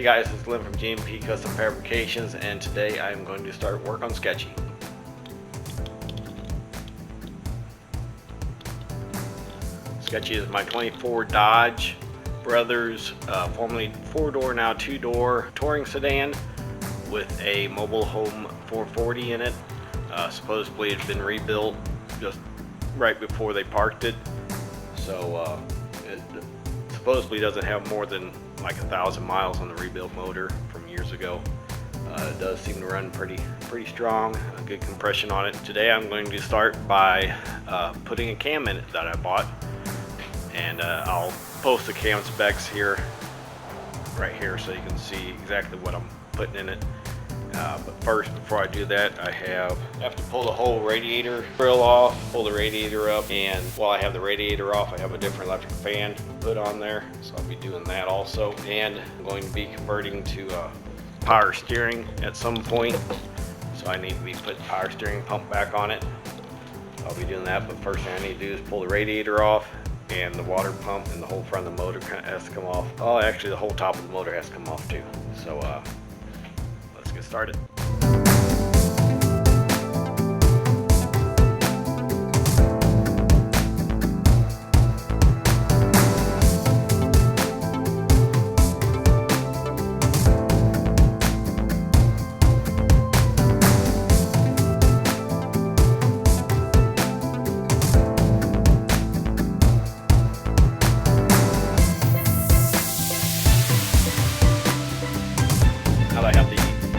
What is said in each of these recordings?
guys, it's Lynn from GMP Custom Fabrications, and today I am going to start work on Sketchy. Sketchy is my 24 Dodge Brothers, formerly 4-door, now 2-door touring sedan with a mobile home 440 in it. Supposedly it had been rebuilt just right before they parked it, so it supposedly doesn't have more than like 1,000 miles on the rebuilt motor from years ago. It does seem to run pretty strong, a good compression on it. Today I'm going to start by putting a cam in it that I bought, and I'll post the cam specs here, right here, so you can see exactly what I'm putting in it. But first, before I do that, I have to pull the whole radiator grill off, pull the radiator up, and while I have the radiator off, I have a different electric fan put on there, so I'll be doing that also. And I'm going to be converting to power steering at some point, so I need to be putting power steering pump back on it. I'll be doing that, but first thing I need to do is pull the radiator off, and the water pump and the whole front of the motor has to come off. Oh, actually the whole top of the motor has to come off too. So let's get started.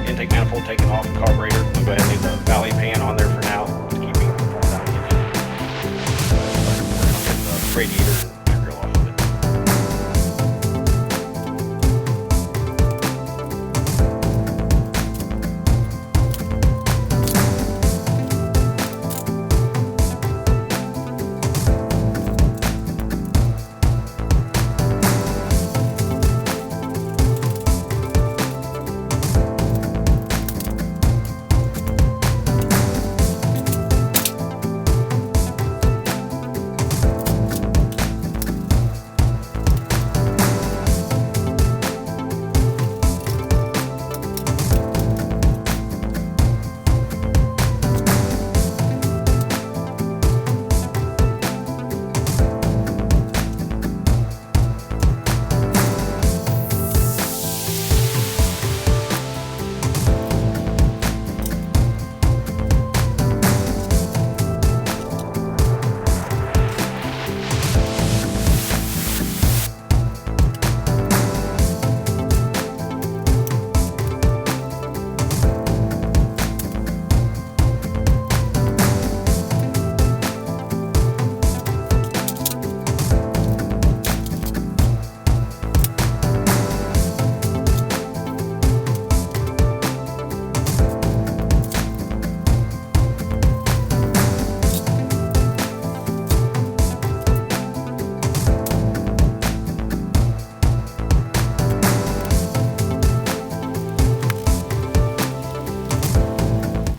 Intake manifold taken off the carburetor. I'm going to go ahead and leave the valley pan on there for now to keep me from down the engine. I'll get the radiator and grill off of it.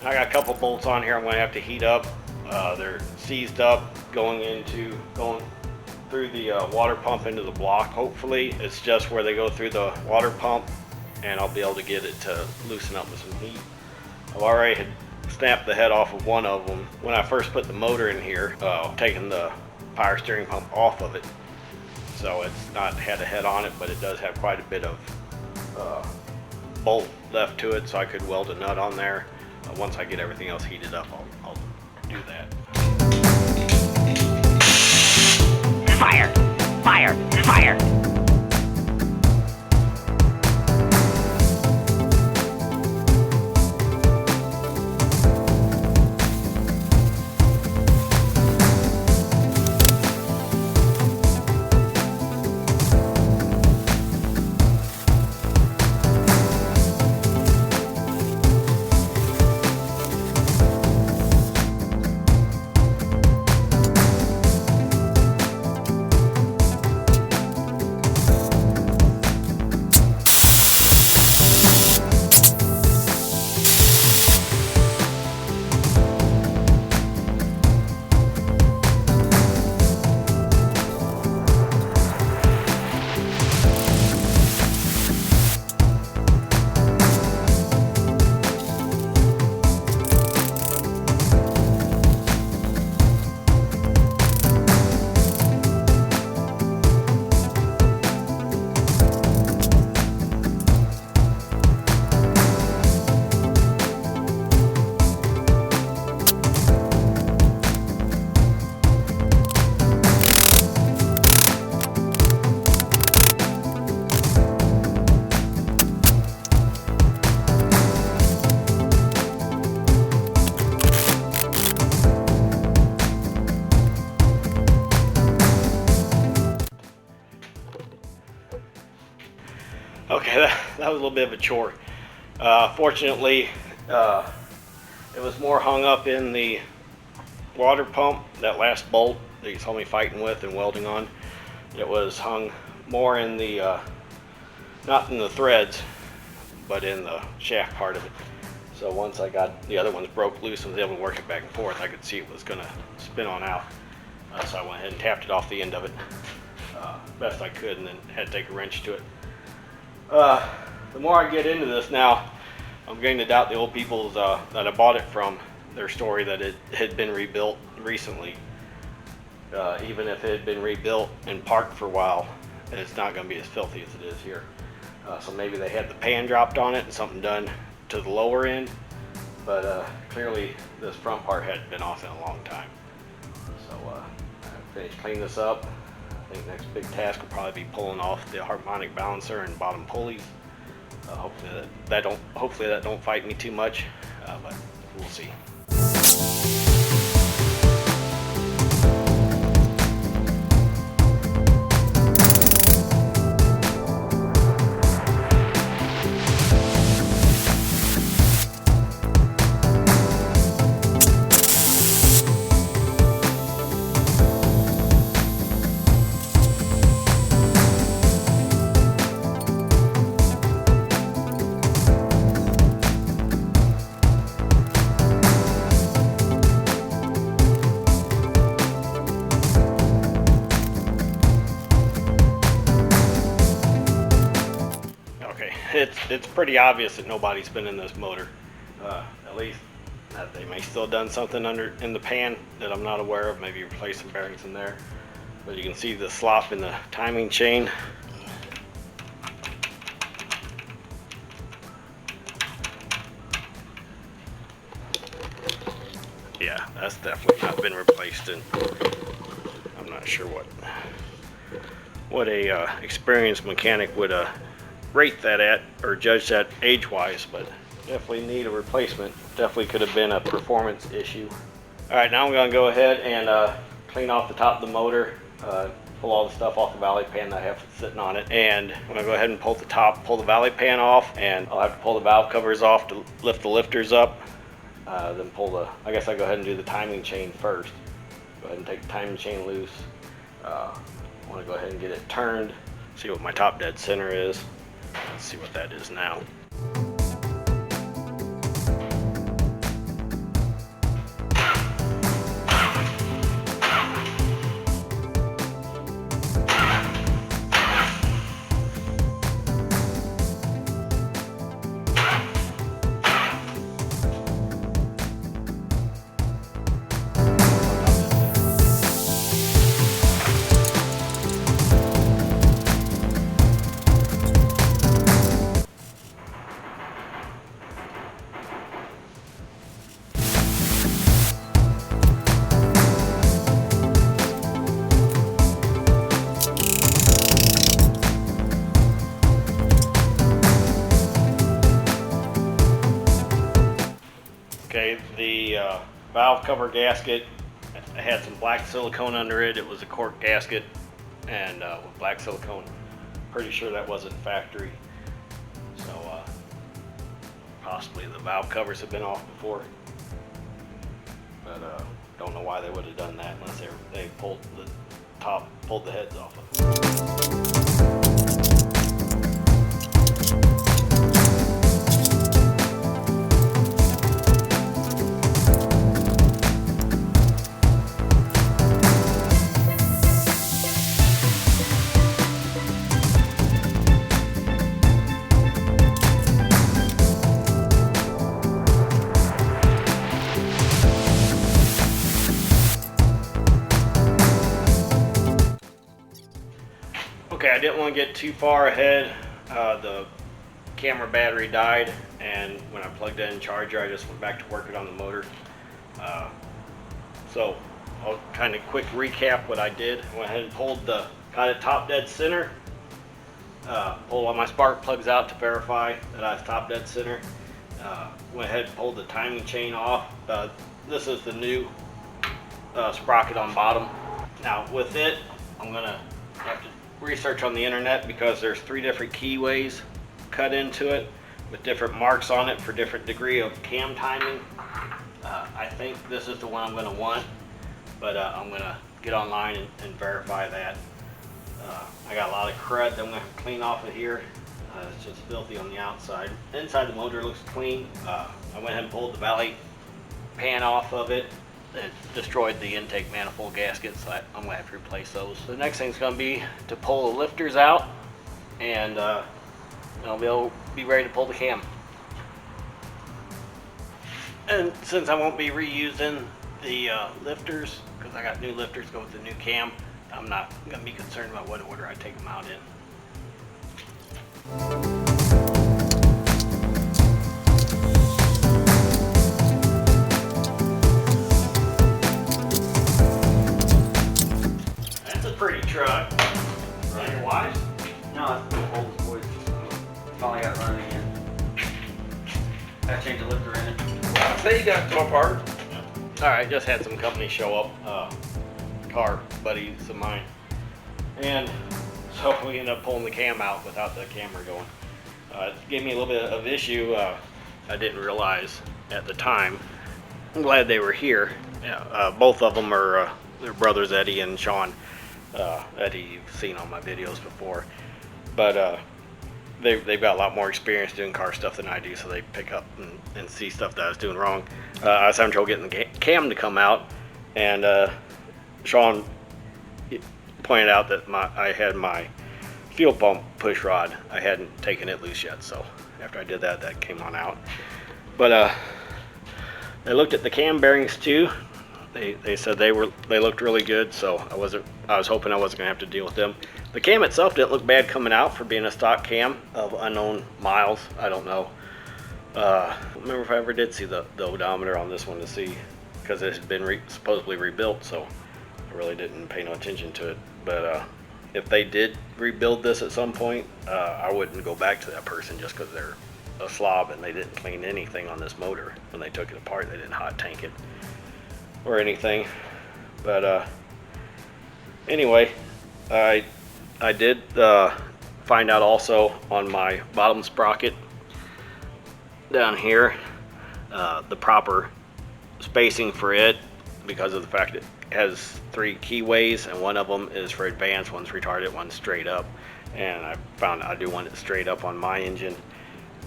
I got a couple bolts on here I'm going to have to heat up. They're seized up going through the water pump into the block. Hopefully it's just where they go through the water pump, and I'll be able to get it to loosen up with some heat. I've already had snapped the head off of one of them when I first put the motor in here, taking the power steering pump off of it. So it's not had a head on it, but it does have quite a bit of bolt left to it, so I could weld a nut on there. Once I get everything else heated up, I'll do that. Fire! Fire! Fire! Okay, that was a little bit of a chore. Fortunately, it was more hung up in the water pump, that last bolt that you saw me fighting with and welding on. It was hung more in the, not in the threads, but in the shaft part of it. So once I got the other ones broke loose and was able to work it back and forth, I could see it was going to spin on out. So I went ahead and tapped it off the end of it best I could, and then had to take a wrench to it. The more I get into this now, I'm beginning to doubt the old people's that I bought it from, their story that it had been rebuilt recently. Even if it had been rebuilt and parked for a while, it's not going to be as filthy as it is here. So maybe they had the pan dropped on it and something done to the lower end, but clearly this front part hadn't been off in a long time. So I finished cleaning this up. I think next big task will probably be pulling off the harmonic balancer and bottom pulleys. Hopefully that don't fight me too much, but we'll see. It's pretty obvious that nobody's been in this motor. At least that they may still have done something in the pan that I'm not aware of. Maybe replace some bearings in there. But you can see the slop in the timing chain. Yeah, that's definitely not been replaced, and I'm not sure what a experienced mechanic would rate that at or judge that age-wise, but definitely need a replacement. Definitely could have been a performance issue. All right, now I'm going to go ahead and clean off the top of the motor, pull all the stuff off the valley pan that I have sitting on it, and I'm going to go ahead and pull the valley pan off, and I'll have to pull the valve covers off to lift the lifters up. Then I guess I go ahead and do the timing chain first. Go ahead and take the timing chain loose. I want to go ahead and get it turned, see what my top dead center is. Let's see what that is now. Okay, the valve cover gasket had some black silicone under it. It was a cork gasket and with black silicone. Pretty sure that wasn't factory. So possibly the valve covers have been off before. But don't know why they would have done that unless they pulled the heads off of it. Okay, I didn't want to get too far ahead. The camera battery died, and when I plugged in the charger, I just went back to working on the motor. So I'll kind of quick recap what I did. I went ahead and got it top dead center. Pulled all my spark plugs out to verify that I was top dead center. Went ahead and pulled the timing chain off. This is the new sprocket on bottom. Now with it, I'm gonna have to research on the internet because there's 3 different keyways cut into it with different marks on it for different degree of cam timing. I think this is the one I'm going to want, but I'm going to get online and verify that. I got a lot of crud that I'm going to clean off of here. It's just filthy on the outside. Inside the motor looks clean. I went ahead and pulled the valley pan off of it. It destroyed the intake manifold gaskets, so I'm going to have to replace those. The next thing's going to be to pull the lifters out, and I'll be ready to pull the cam. And since I won't be reusing the lifters, because I got new lifters go with the new cam, I'm not going to be concerned about what order I take them out in. That's a pretty truck. Right, your wife? No, it's the old boys. Finally got it running again. Gotta change the lifter in it. I say you got to come apart. Alright, just had some company show up, car buddies of mine, and so we ended up pulling the cam out without the camera going. It gave me a little bit of issue. I didn't realize at the time. I'm glad they were here. Both of them are their brothers, Eddie and Sean. Eddie you've seen on my videos before, but they've got a lot more experience doing car stuff than I do, so they pick up and see stuff that I was doing wrong. I was having trouble getting the cam to come out, and Sean pointed out that I had my fuel pump push rod. I hadn't taken it loose yet, so after I did that, that came on out. But they looked at the cam bearings too. They said they looked really good, so I was hoping I wasn't gonna have to deal with them. The cam itself didn't look bad coming out for being a stock cam of unknown miles. I don't know. I don't remember if I ever did see the odometer on this one to see, because it had been supposedly rebuilt, so I really didn't pay no attention to it. But if they did rebuild this at some point, I wouldn't go back to that person just because they're a slob and they didn't clean anything on this motor. When they took it apart, they didn't hot tank it or anything. But anyway, I did find out also on my bottom sprocket down here the proper spacing for it, because of the fact it has 3 keyways, and one of them is for advanced, one's retarded, one's straight up. And I found I do want it straight up on my engine.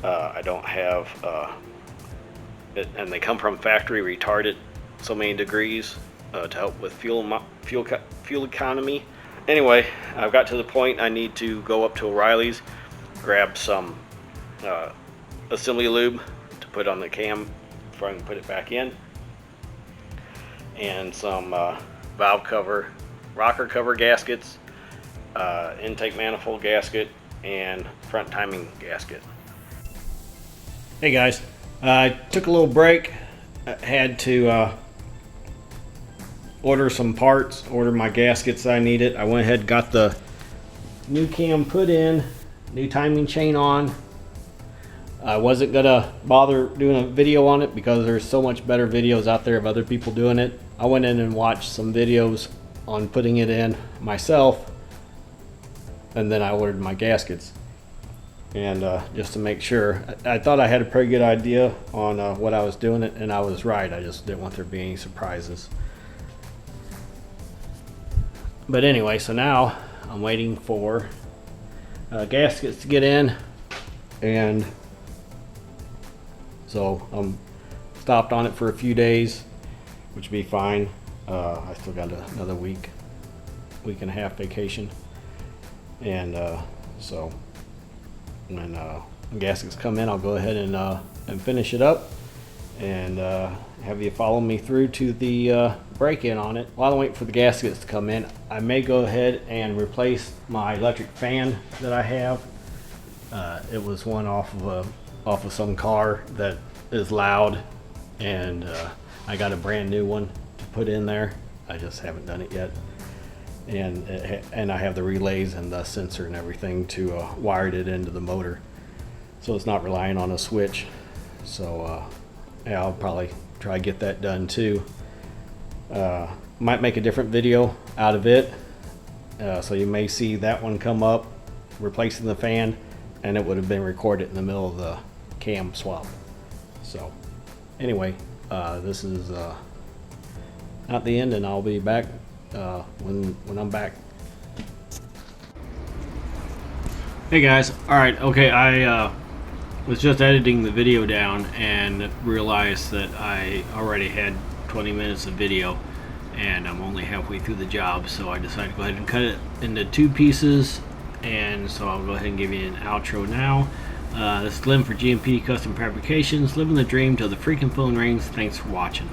I don't have it, and they come from factory retarded so many degrees to help with fuel economy. Anyway, I've got to the point I need to go up to O'Reilly's, grab some assembly lube to put on the cam before I can put it back in, and some valve cover, rocker cover gaskets, intake manifold gasket, and front timing gasket. Hey guys, I took a little break. I had to order some parts, order my gaskets I needed. I went ahead and got the new cam put in, new timing chain on. I wasn't gonna bother doing a video on it because there's so much better videos out there of other people doing it. I went in and watched some videos on putting it in myself, and then I ordered my gaskets. And just to make sure, I thought I had a pretty good idea on what I was doing, and I was right. I just didn't want there to be any surprises. But anyway, so now I'm waiting for gaskets to get in, and so I'm stopped on it for a few days, which would be fine. I still got another week and a half vacation, and so when gaskets come in, I'll go ahead and finish it up, and have you follow me through to the break-in on it. While I'm waiting for the gaskets to come in, I may go ahead and replace my electric fan that I have. It was one off of some car that is loud, and I got a brand new one to put in there. I just haven't done it yet. And I have the relays and the sensor and everything to wire it into the motor, so it's not relying on a switch. So yeah, I'll probably try to get that done too. Might make a different video out of it, so you may see that one come up replacing the fan, and it would have been recorded in the middle of the cam swap. So anyway, this is not the end, and I'll be back when I'm back. Hey guys, alright, okay, I was just editing the video down and realized that I already had 20 minutes of video and I'm only halfway through the job, so I decided to go ahead and cut it into 2 pieces, and so I'll go ahead and give you an outro now. This is Glenn for GMP Custom Fabrications, living the dream till the freaking phone rings. Thanks for watching.